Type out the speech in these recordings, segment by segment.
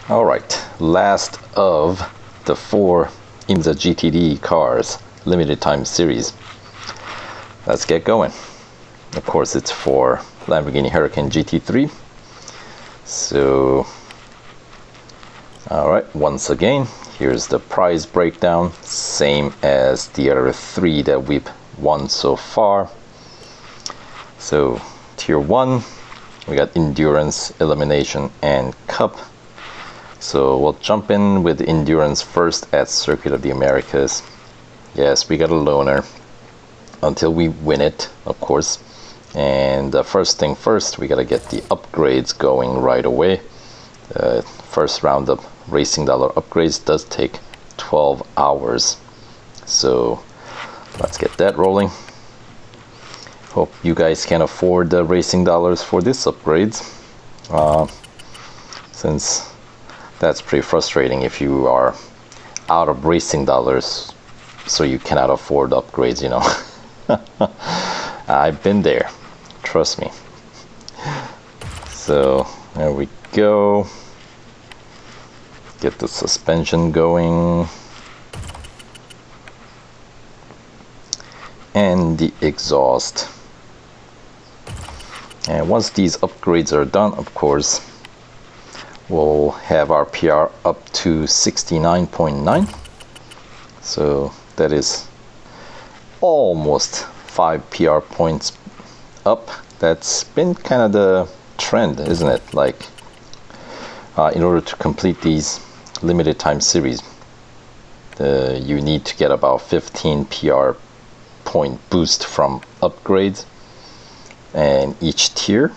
All right, last of the 4 IMSA GTD cars, limited time series. Let's get going. Of course, it's for Lamborghini Huracán GT3. So, all right, once again, here's the prize breakdown, same as the other 3 that we've won so far. So, tier 1, we got endurance, elimination, and cup. So we'll jump in with endurance first at Circuit of the Americas. Yes, we got a loaner until we win it, of course. And first thing first, we gotta get the upgrades going right away. First round of racing dollar upgrades does take 12 hours. So let's get that rolling. Hope you guys can afford the racing dollars for this upgrades. Since that's pretty frustrating if you are out of racing dollars, so you cannot afford upgrades, you know. I've been there, trust me. So there we go. Get the suspension going. And the exhaust. And once these upgrades are done, of course, we'll have our PR up to 69.9. So that is almost 5 PR points up. That's been kind of the trend, isn't it? Like, in order to complete these limited time series, you need to get about 15 PR point boost from upgrades. And each tier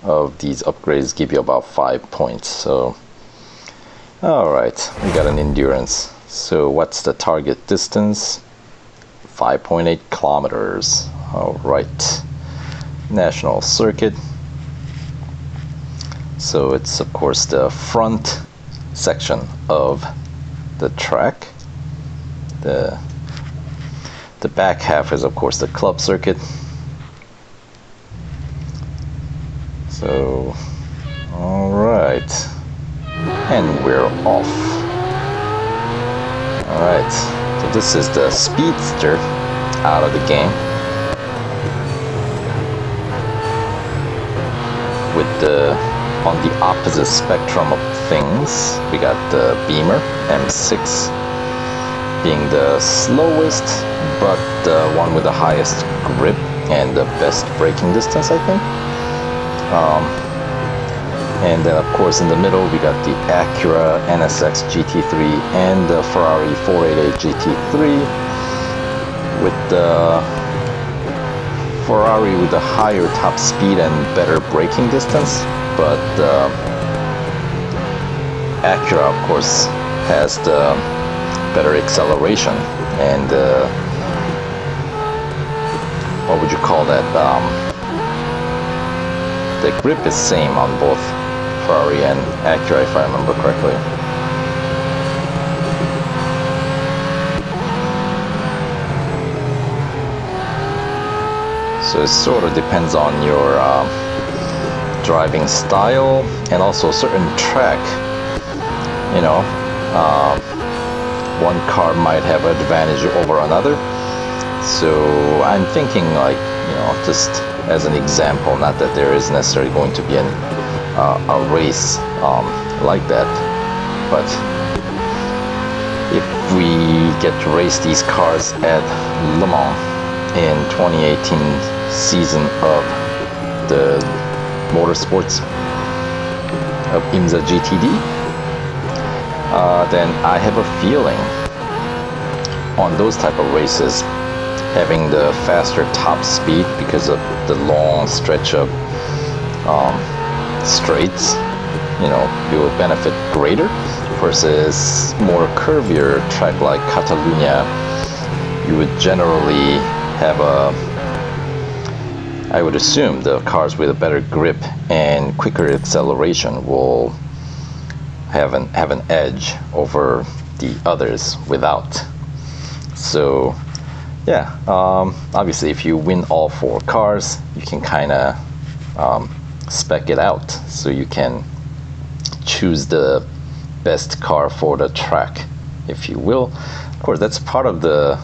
of these upgrades give you about 5 points. So all right, we got an endurance. So what's the target distance? 5.8 kilometers. All right, national circuit. So it's of course the front section of the track. The back half is of course the club circuit. So, all right, and we're off. All right, so this is the Speedster out of the game with on the opposite spectrum of things, we got the Beamer M6 being the slowest, but the one with the highest grip and the best braking distance, I think. And then of course in the middle we got the Acura NSX GT3 and the Ferrari 488 GT3 with the Ferrari with the higher top speed and better braking distance, but Acura of course has the better acceleration and what would you call that? The grip is same on both Ferrari and Acura, if I remember correctly. So it sort of depends on your driving style and also certain track. You know, one car might have an advantage over another. So I'm thinking, like, you know, just as an example, not that there is necessarily going to be a race like that, but if we get to race these cars at Le Mans in 2018 season of the Motorsports of IMSA GTD, then I have a feeling on those type of races, having the faster top speed because of the long stretch of straights, you know, you will benefit greater versus more curvier track like Catalunya. You would generally have I would assume the cars with a better grip and quicker acceleration will have an edge over the others without. So yeah, obviously if you win all 4 cars, you can kind of spec it out, so you can choose the best car for the track, if you will. Of course, that's part of the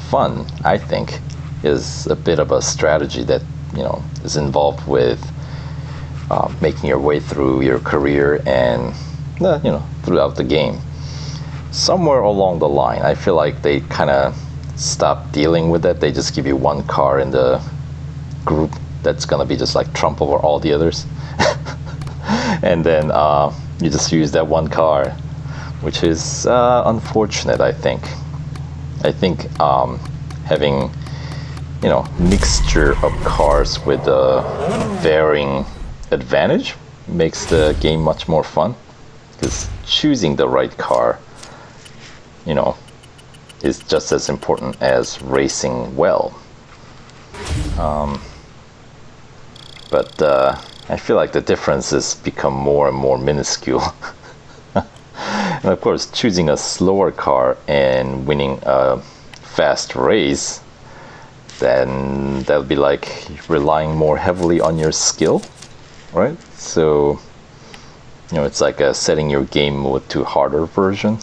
fun, I think, is a bit of a strategy that, you know, is involved with making your way through your career and, you know, throughout the game. Somewhere along the line, I feel like they kind of stopped dealing with that. They just give you one car in the group that's gonna be just like trump over all the others. And then you just use that one car, which is unfortunate, I think. I think having, you know, mixture of cars with a varying advantage makes the game much more fun, because choosing the right car, you know, is just as important as racing well. But I feel like the differences become more and more minuscule. And of course, choosing a slower car and winning a fast race, then that would be like relying more heavily on your skill, right? So, you know, it's like setting your game mode to harder version.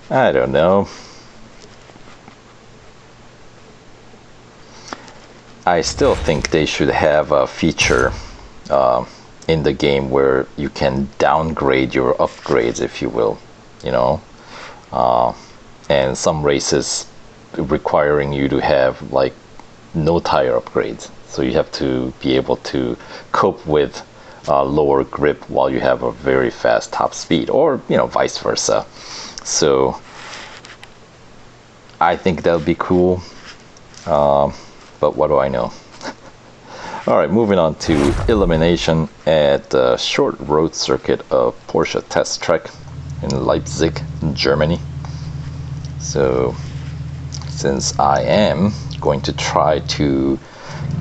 I don't know. I still think they should have a feature in the game where you can downgrade your upgrades, if you will, you know, and some races requiring you to have like no tire upgrades, so you have to be able to cope with lower grip while you have a very fast top speed, or, you know, vice versa. So I think that would be cool, but what do I know? Alright, moving on to Elimination at the short road circuit of Porsche test track in Leipzig, Germany. So since I am going to try to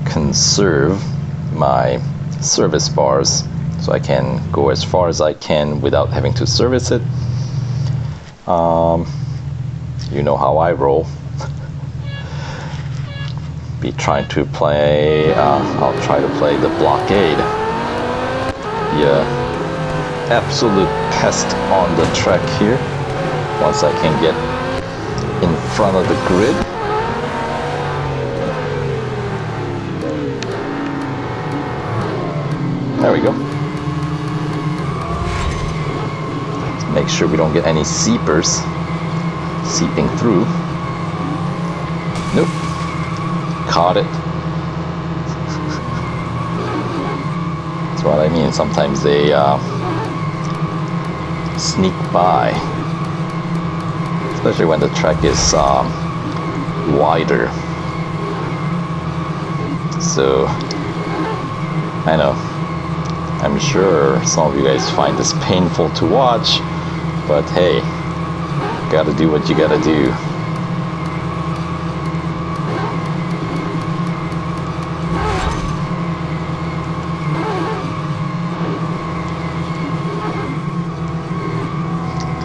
conserve my service bars so I can go as far as I can without having to service it, you know how I roll. Be trying to play, I'll try to play the blockade. Yeah, absolute pest on the track here. Once I can get in front of the grid. There we go. Let's make sure we don't get any seepers seeping through. Nope. Caught it. That's what I mean. Sometimes they sneak by, especially when the track is wider. So I know, I'm sure some of you guys find this painful to watch, but hey, gotta do what you gotta do.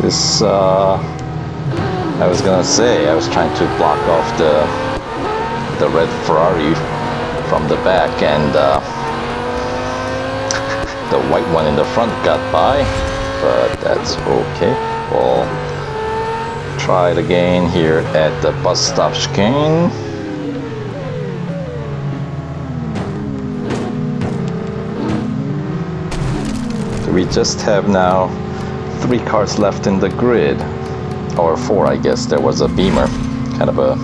This, I was gonna say, I was trying to block off the red Ferrari from the back, and the white one in the front got by, but that's okay. We'll try it again here at the bus stop chicane. We just have now 3 cars left in the grid, or 4, I guess. There was a Beamer, kind of a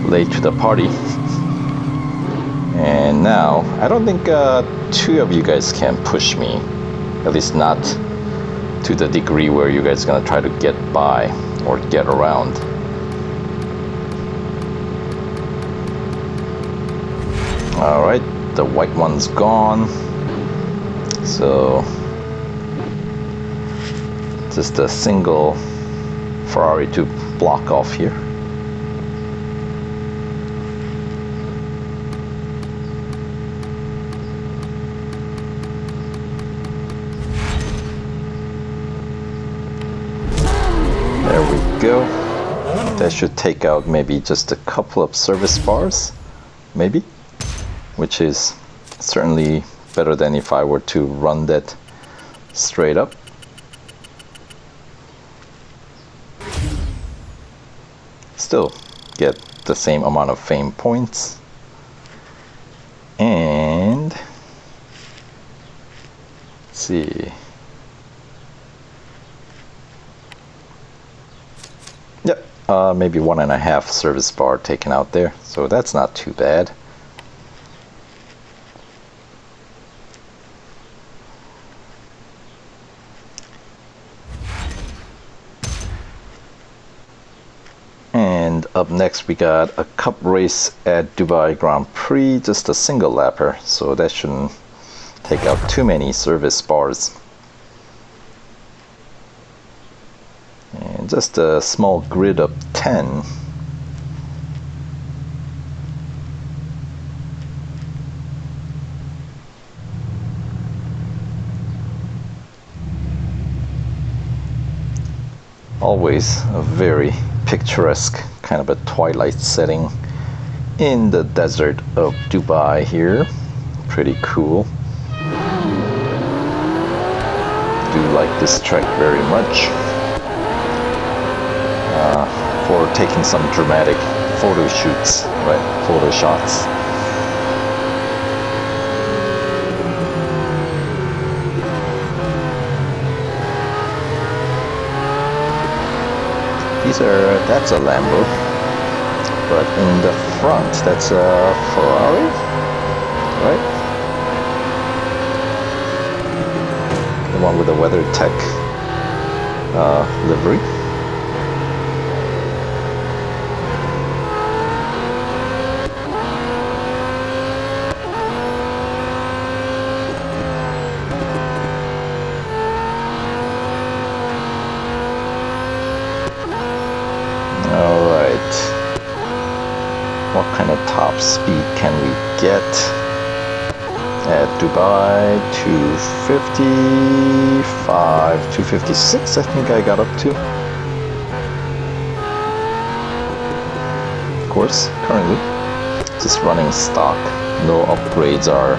late to the party. And now, I don't think 2 of you guys can push me, at least not to the degree where you guys are gonna try to get by or get around. Alright, the white one's gone, so just a single Ferrari to block off here. There we go. That should take out maybe just a couple of service bars, maybe, which is certainly better than if I were to run that straight up. still get the same amount of fame points. And let's see. Yep, maybe 1.5 service bar taken out there, so that's not too bad. And up next we got a cup race at Dubai Grand Prix, just a single lapper, so that shouldn't take out too many service bars. And just a small grid of 10. Always a very picturesque kind of a twilight setting in the desert of Dubai here. Pretty cool. Do like this track very much. For taking some dramatic photo shoots, right? Photo shots. That's a Lambo, but in the front that's a Ferrari, right? The one with the WeatherTech livery. What kind of top speed can we get at Dubai? 255, 256 I think I got up to. Of course, currently just running stock. No upgrades are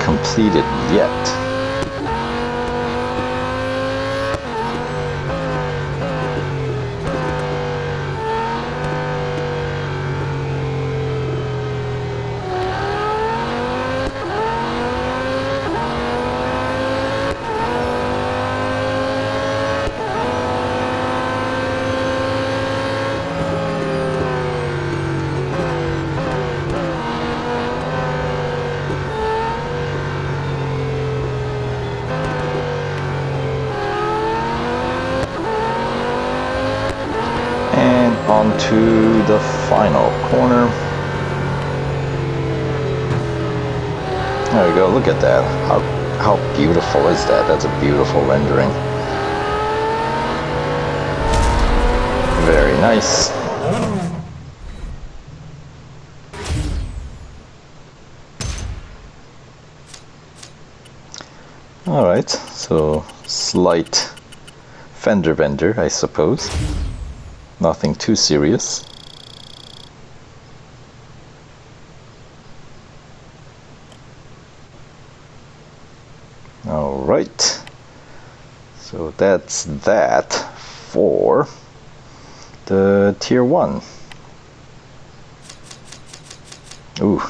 completed yet. Onto the final corner. There we go, look at that. How beautiful is that? That's a beautiful rendering. Very nice. Alright, so slight fender bender, I suppose. Nothing too serious. All right. So that's that for the Tier 1. Ooh.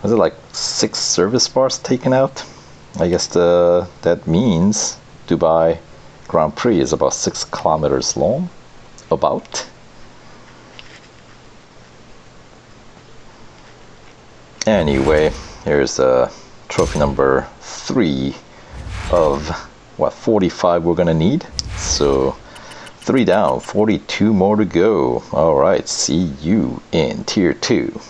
Was it like 6 service bars taken out? I guess that means Dubai Grand Prix is about 6 kilometers long. About. Anyway, here's trophy number 3 of what, 45 we're gonna need. So 3 down, 42 more to go. All right, see you in Tier 2.